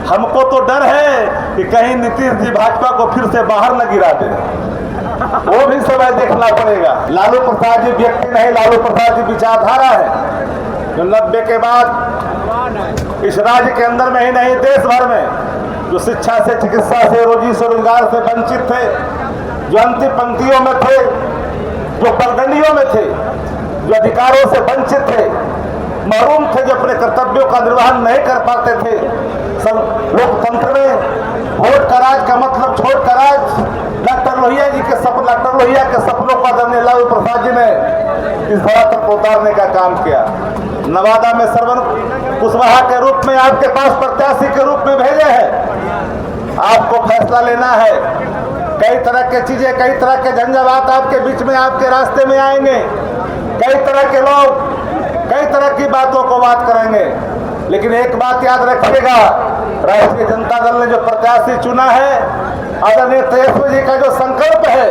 हमको तो डर है कि कहीं नीतीश जी भाजपा को फिर से बाहर न गिरा दे, वो भी समय देखना पड़ेगा। लालू प्रसाद जी व्यक्ति नहीं, लालू प्रसाद जी विचारधारा है जो 90 के बाद इस राज्य के अंदर में ही नहीं देश भर में जो शिक्षा से, चिकित्सा से, रोजी से, रोजगार से वंचित थे, जो अंतिम पंक्तियों में थे, जो पगडंडियों में थे, जो अधिकारों से वंचित थे, महरूम थे, जो अपने कर्तव्यों का निर्वहन नहीं कर पाते थे। लोकतंत्र में वोट का राज का मतलब छोड़ कर राज डॉक्टर लोहिया के सपनों को आदरणीय लालू प्रसाद जी ने इस धरातल को उतारने का काम किया। नवादा में श्रवण कुशवाहा के रूप में आपके पास प्रत्याशी के रूप में भेजे हैं। आपको फैसला लेना है। कई तरह की चीजें, कई तरह के झंझावात आपके बीच में, आपके रास्ते में आएंगे। कई तरह के लोग कई तरह की बातों को बात करेंगे, लेकिन एक बात याद रखिएगा, राष्ट्रीय जनता दल ने जो प्रत्याशी चुना है, आदरणीय तेजस्वी जी का जो संकल्प है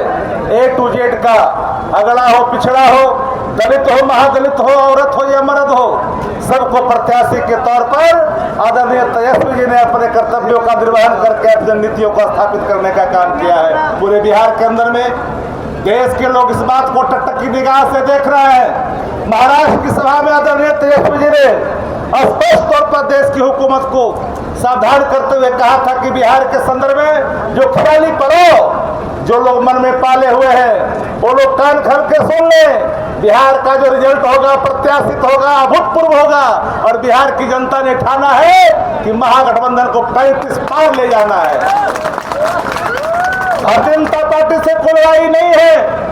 A to Z का, अगला हो, पिछड़ा हो, दलित हो, महादलित हो, औरत हो या मर्द हो, सबको प्रत्याशी के तौर पर आदरणीय तेजस्वी जी ने अपने कर्तव्यों का निर्वहन करके अपनी नीतियों को स्थापित करने का काम किया है। पूरे बिहार के अंदर में देश के लोग इस बात को टकटक की निगाह से देख रहे हैं। महाराष्ट्र की सभा में आदरणीय तेजस्वी जी ने स्पष्ट तौर पर देश की हुकूमत को सावधान करते हुए कहा था कि बिहार के संदर्भ में जो ख्याली पड़ो, जो लोग मन में पाले हुए हैं, वो लोग कान खोल के सुन ले। बिहार का जो रिजल्ट होगा, प्रत्याशित होगा, अभूतपूर्व होगा, और बिहार की जनता ने ठाना है कि महागठबंधन को 35 पार ले जाना है। भारतीय जनता पार्टी से कोई लड़ाई नहीं है।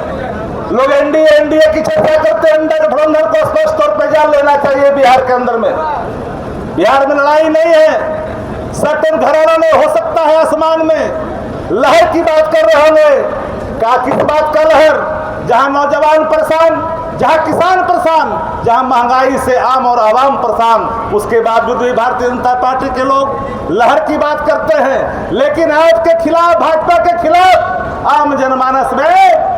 लोग एनडीए की चर्चा करते हैं, इंडिया गठबंधन को स्पष्ट तौर पर जान लेना चाहिए। बिहार के अंदर में, बिहार में लड़ाई नहीं है। सर्टेन घराना में हो सकता है आसमान में लहर की बात कर रहे होंगे। क्या किस बात का लहर? जहां नौजवान परेशान, जहां किसान परेशान, जहां महंगाई से आम और आवाम परेशान, उसके बावजूद भी भारतीय जनता पार्टी के लोग लहर की बात करते हैं। लेकिन आपके खिलाफ, भाजपा के खिलाफ आम जनमानस में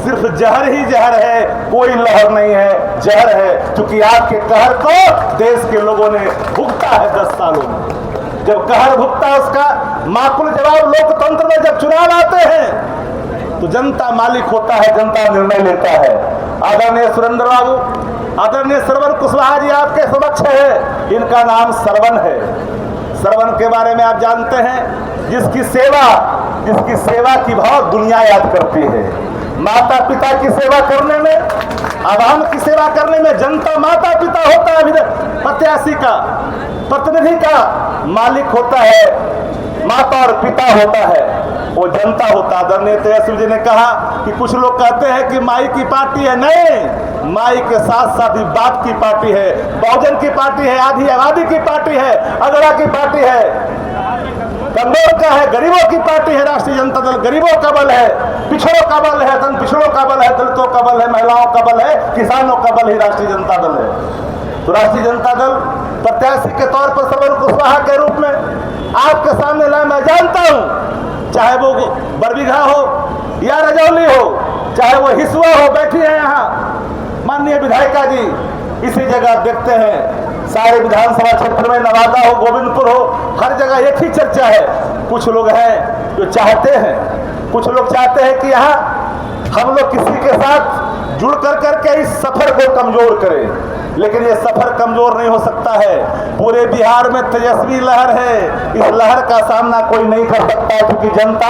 सिर्फ जहर ही जहर है, कोई लहर नहीं है, जहर है। क्योंकि आपके कहर को देश के लोगों ने भुगता है 10 सालों में। जब कहर भुगता है, उसका माकूल जवाब लोकतंत्र में जब चुनाव आते हैं तो जनता मालिक होता है, जनता निर्णय लेता है। आदरणीय सुरेंद्र बाबू, आदरणीय श्रवण कुशवाहा जी आपके समक्ष है। इनका नाम श्रवण है। श्रवण के बारे में आप जानते हैं, जिसकी सेवा की भाव दुनिया याद करती है। माता पिता की सेवा करने में, आवाम की सेवा करने में जनता माता पिता होता है, प्रत्याशी का, प्रतिनिधि का मालिक होता है, माता और पिता होता है, वो जनता होता है। आदरणीय तेजस्वी जी ने कहा कि कुछ लोग कहते हैं कि माई की पार्टी है। नहीं, माई के साथ साथ ही बाप की पार्टी है, बहुजन की पार्टी है, आधी आबादी की पार्टी है, अगड़ा की पार्टी है, कमजोर का है, गरीबों की पार्टी है। राष्ट्रीय जनता दल गरीबों का बल है, पिछड़ों का बल है, धन पिछड़ों का बल है, दलितों का बल है, महिलाओं का बल है, किसानों का बल ही राष्ट्रीय जनता दल है। तो राष्ट्रीय जनता दल प्रत्याशी के तौर पर श्रवण कुशवाहा के रूप में आपके सामने लाए। मैं जानता हूं, चाहे वो बरबीघा हो या रजौली हो, चाहे वो हिसुआ हो, बैठी है यहाँ माननीय विधायिका जी, इसी जगह देखते हैं सारे विधानसभा क्षेत्र में, नवादा हो, गोविंदपुर हो, हर जगह एक ही चर्चा है। कुछ लोग हैं जो चाहते हैं, कुछ लोग चाहते हैं कि यहाँ हम लोग किसी के साथ जुड़ करके इस सफर को कमजोर करें, लेकिन ये सफर कमजोर नहीं हो सकता है। पूरे बिहार में तेजस्वी लहर है, इस लहर का सामना कोई नहीं कर सकता, क्योंकि जनता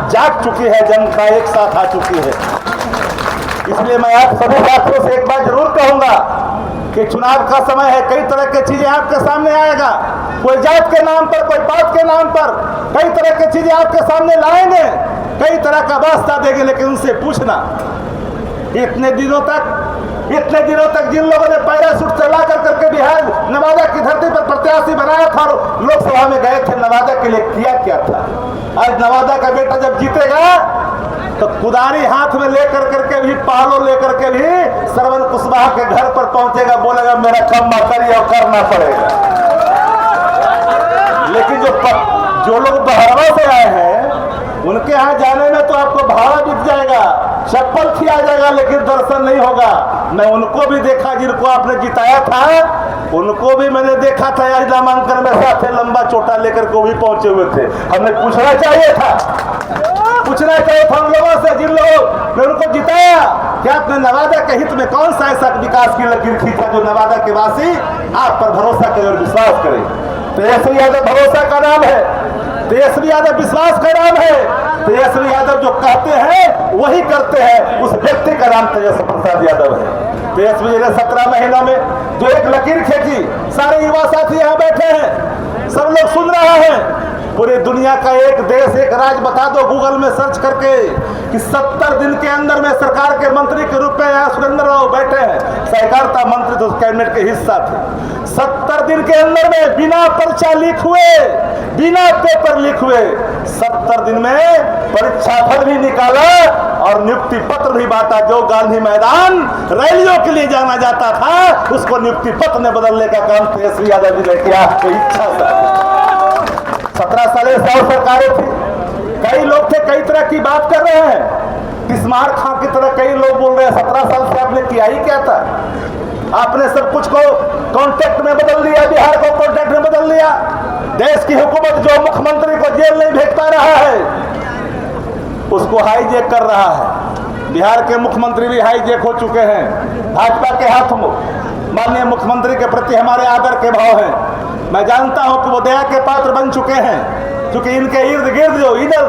जाग चुकी है, जनता एक साथ आ चुकी है। इसलिए मैं आप सभी साथियों से एक बात जरूर कहूंगा कि चुनाव का समय है, कई तरह की चीजें आपके सामने आएगा। कोई जात के नाम पर, कोई पात के नाम पर कई तरह की चीजें आपके सामने लाएंगे, कई तरह का वास्ता देंगे, लेकिन उनसे पूछना इतने दिनों तक जिन लोगों ने पैराशूट से ला करके बिहार नवादा की धरती पर प्रत्याशी बनाया था और लोकसभा में गए थे, नवादा के लिए किया क्या था? आज नवादा का बेटा जब जीतेगा तो कुदारी हाथ में लेकर करके भी, पालो लेकर के भी श्रवण कुशवाहा के घर पर पहुंचेगा, बोलेगा मेरा काम करिए और करना पड़ेगा। लेकिन जो लोग बहरवा से आए हैं, उनके यहाँ जाने में तो आपको भाड़ा बिक जाएगा, चप्पल खिया जाएगा, लेकिन दर्शन नहीं होगा। मैं उनको भी देखा जिनको आपने जिताया था, उनको भी मैंने देखा था आज नामांकन में साथ लंबा चोटा लेकर को भी पहुंचे हुए थे। हमें पूछना चाहिए था उन लोगों से जिन लोगों ने उनको जिताया कि आपने नवादा के हित में कौन सा ऐसा विकास की लकीर खींचा जो नवादा के वासी आप पर भरोसा करें और विश्वास करें। तेजस्वी यादव भरोसा का नाम है, तेजस्वी यादव विश्वास का नाम है। तेजस्वी यादव जो कहते हैं वही करते हैं, उस व्यक्ति का नाम तेजस्वी प्रसाद यादव है। तेजस्वी जी ने 17 महीनों में जो एक लकीर खींची, सारे युवा साथी यहाँ बैठे हैं, सब लोग सुन रहे हैं। पूरी दुनिया का एक देश एक राज्य बता दो गूगल में सर्च करके कि 70 दिन के अंदर में सरकार के मंत्री के रूप में यहाँ सुरेंद्र राव बैठे हैं, सहकारिता मंत्री तो कैबिनेट के हिस्सा थे। 70 दिन के अंदर में बिना पर्चा लीक हुए, बिना पेपर लीक हुए 70 दिन में परीक्षा फल भी निकाला और नियुक्ति पत्र भी बांटा। जो गांधी मैदान रैलियों के लिए जाना जाता था उसको नियुक्ति पत्र में बदलने का काम तेजस्वी यादव जी ने किया। इच्छा था 17 साल 100 सरकारें थी, कई लोग थे कई तरह की बात कर रहे हैं। तिस्मार खां की तरह कई लोग बोल रहे हैं 17 साल से आपने किया ही क्या था? आपने सब कुछ को कॉन्टेक्ट में बदल दिया, बिहार को कॉन्टेक्ट में बदल दिया। देश की हुकूमत जो मुख्यमंत्री को जेल नहीं भेज पा रहा है उसको हाईजैक कर रहा है। बिहार के मुख्यमंत्री भी हाईजैक हो चुके हैं भाजपा के हाथों में। माननीय मुख्यमंत्री के प्रति हमारे आदर के भाव हैं। मैं जानता हूं कि वो दया के पात्र बन चुके हैं, क्योंकि इनके इर्द गिर्द जो इधर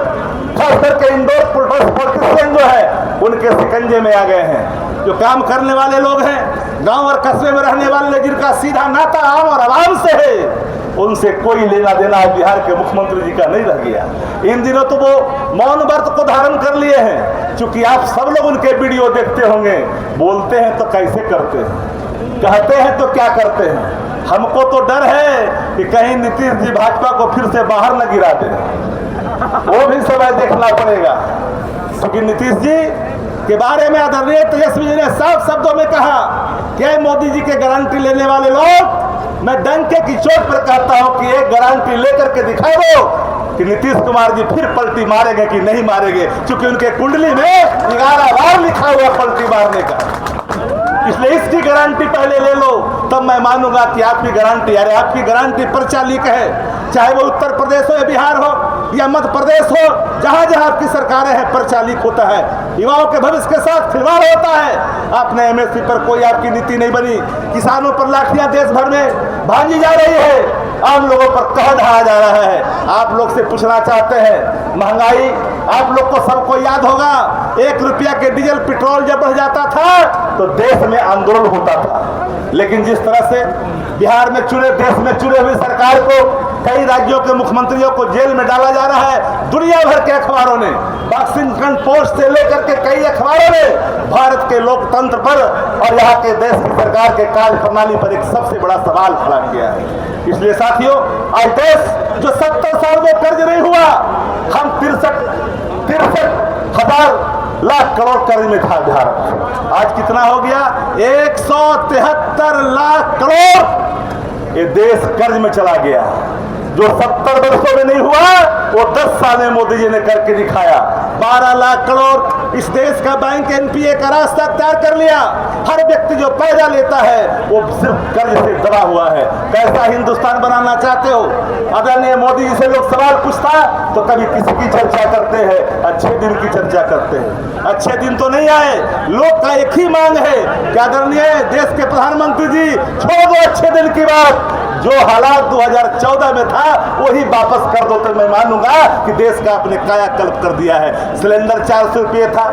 खास करके इंदौर पॉलिटिशियन जो है उनके शिकंजे में आ गए हैं। जो काम करने वाले लोग हैं, गांव और कस्बे में रहने वाले जिनका सीधा नाता आम और आवाम से है, उनसे कोई लेना देना बिहार के मुख्यमंत्री जी का नहीं रह गया। इन दिनों तो वो मौन व्रत को धारण कर लिए हैं, क्योंकि आप सब लोग उनके वीडियो देखते होंगे। बोलते हैं तो कैसे करते हैं, कहते हैं तो क्या करते हैं। हमको तो डर है कि कहीं नीतीश जी भाजपा को फिर से बाहर न गिरा दे, वो भी समय देखना पड़ेगा। क्योंकि नीतीश जी के बारे में आदरणीय तेजस्वी जी ने साफ शब्दों में कहा कि मोदी जी के गारंटी लेने वाले लोग, मैं डंके की चोट पर कहता हूं कि एक गारंटी लेकर के दिखा दो कि नीतीश कुमार जी फिर पलटी मारेंगे कि नहीं मारेंगे, क्योंकि उनके कुंडली में 11 बार लिखा हुआ पलटी मारने का। इसलिए इसकी गारंटी पहले ले लो, तब मैं मानूंगा कि आपकी गारंटी, अरे आपकी गारंटी पर्चा लीक है, चाहे वो उत्तर प्रदेश हो या बिहार हो या मध्य प्रदेश हो, जहां जहां आपकी सरकारें हैं पर्चा लीक होता है। युवाओं के भविष्य के साथ खिलवाड़ होता है। आपने एमएसपी पर कोई आपकी नीति नहीं बनी, किसानों पर लाठियां देश भर में भांजी जा रही है, आम लोगों पर कह ढाया जा रहा है। आप लोग से पूछना चाहते हैं, महंगाई आप लोग को सबको याद होगा, 1 रुपया के डीजल पेट्रोल जब बढ़ जाता था तो देश में आंदोलन होता था। लेकिन जिस तरह से बिहार में देश में चुने हुई सरकार को कई राज्यों के मुख्यमंत्रियों को जेल में डाला जा रहा है, दुनिया भर के अखबारों ने, वाशिंगटन पोस्ट से लेकर के कई अखबारों ने भारत के लोकतंत्र पर और यहाँ के देश की सरकार के कार्य प्रणाली पर एक सबसे बड़ा सवाल खड़ा किया है। इसलिए साथियों, आज देश जो 70 साल में कर्ज नहीं हुआ, हम 63 हजार लाख करोड़ कर्ज में था भारत, आज कितना हो गया? 173 लाख करोड़ ये देश कर्ज में चला गया। जो 70 वर्षों में नहीं हुआ वो 10 साल में मोदी जी ने करके दिखाया। 12 लाख करोड़ इस देश का बैंक एनपीए का रास्ता तैयार कर लिया। हर व्यक्ति जो पैदा लेता है वो सिर्फ कर्ज से दबा हुआ है। कैसा हिंदुस्तान बनाना चाहते हो? आदरणीय मोदी जी से लोग सवाल पूछता तो कभी किसी की चर्चा करते हैं, अच्छे दिन की चर्चा करते हैं। अच्छे दिन तो नहीं आए, लोग का एक ही मांग है कि आदरणीय देश के प्रधानमंत्री जी छोड़ दो अच्छे दिन की बात, जो हालात 2014 में था वही वापस कर दो, तो मैं मानूंगा कि देश का आपने कायाकल्प कर दिया है। सिलेंडर 400 रुपये था,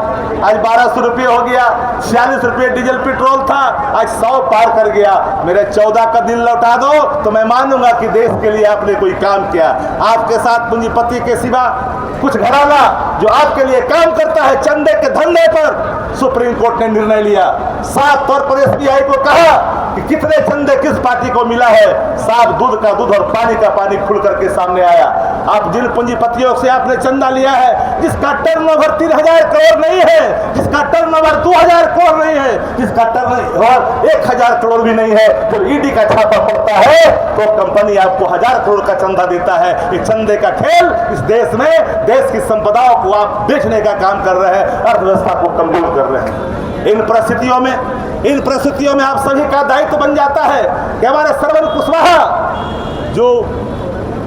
आज 1200 रुपये हो गया। 46 रुपये डीजल पेट्रोल था, आज 100 पार कर गया। मेरे 14 का दिन लौटा दो तो मैं मानूंगा कि देश के लिए आपने कोई काम किया। आपके साथ पूंजीपति के सिवा कुछ घराना जो आपके लिए काम करता है चंदे के धंधे पर सुप्रीम कोर्ट ने निर्णय लिया। साफ तौर पर एसबीआई को कहा कि कितने चंदे किस पार्टी को मिला है, साफ दूध का दूध और पानी का पानी खुल करके सामने आया। आप जिन पूंजीपतियों से आपने चंदा लिया है, जिसका टर्नओवर 3000 करोड़ नहीं है, जिसका टर्नओवर 2000 करोड़ नहीं है, जिसका टर्नओवर 1000 करोड़ भी नहीं है, जब ईडी का छापा पड़ता है तो कंपनी आपको 1000 करोड़ का चंदा देता है। ये चंदे का खेल इस देश में देश की संपदाओं को आप बेचने का काम कर रहे हैं, अर्थव्यवस्था को कमजोर कर रहे हैं। इन परिस्थितियों में इन परिस्थितियों में आप सभी का दायित्व बन जाता है कि हमारे श्रवण कुशवाहा जो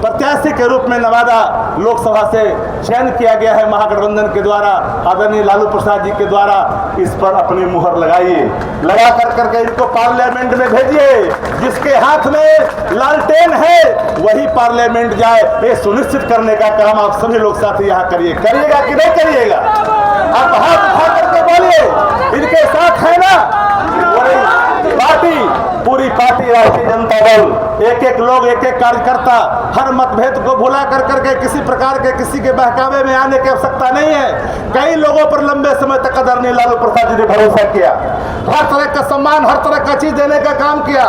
प्रत्याशी के रूप में नवादा लोकसभा से चयन किया गया है महागठबंधन के द्वारा, आदरणीय लालू प्रसाद जी के द्वारा, इस पर अपनी मुहर लगाइए, लगा करके इनको पार्लियामेंट में भेजिए। जिसके हाथ में लालटेन है वही पार्लियामेंट जाए, ये सुनिश्चित करने का काम आप सभी लोग साथी यहाँ करिएगा कि नहीं करिएगा? आप हाथ उठा करके बोलिए इनके साथ है ना पार्टी, पूरी पार्टी राष्ट्रीय जनता दल, एक एक लोग, एक एक कार्यकर्ता, हर मतभेद को भुला करके किसी प्रकार के किसी के बहकावे में आने की आवश्यकता नहीं है। कई लोगों पर लंबे समय तक आदरणीय लालू प्रसाद जी ने भरोसा किया, हर तरह का सम्मान, हर तरह का चीज देने का काम किया,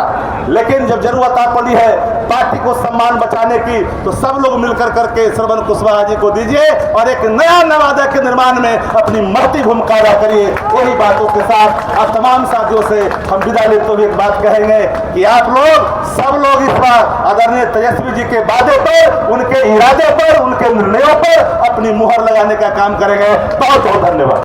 लेकिन जब जरूरत आ पड़ी है पार्टी को सम्मान बचाने की तो सब लोग मिलकर करके श्रवण कुशवाहा जी को दीजिए और एक नया नवादा के निर्माण में अपनी महती भूमिका अदा करिए। यही बातों के साथ आप तमाम साथियों से हम विदा लेते हुए एक बात कहेंगे कि आप लोग, सब लोग इस बार आदरणीय तेजस्वी जी के वादे पर, उनके इरादे पर, उनके निर्णयों पर अपनी मुहर लगाने का काम करेंगे। बहुत बहुत धन्यवाद।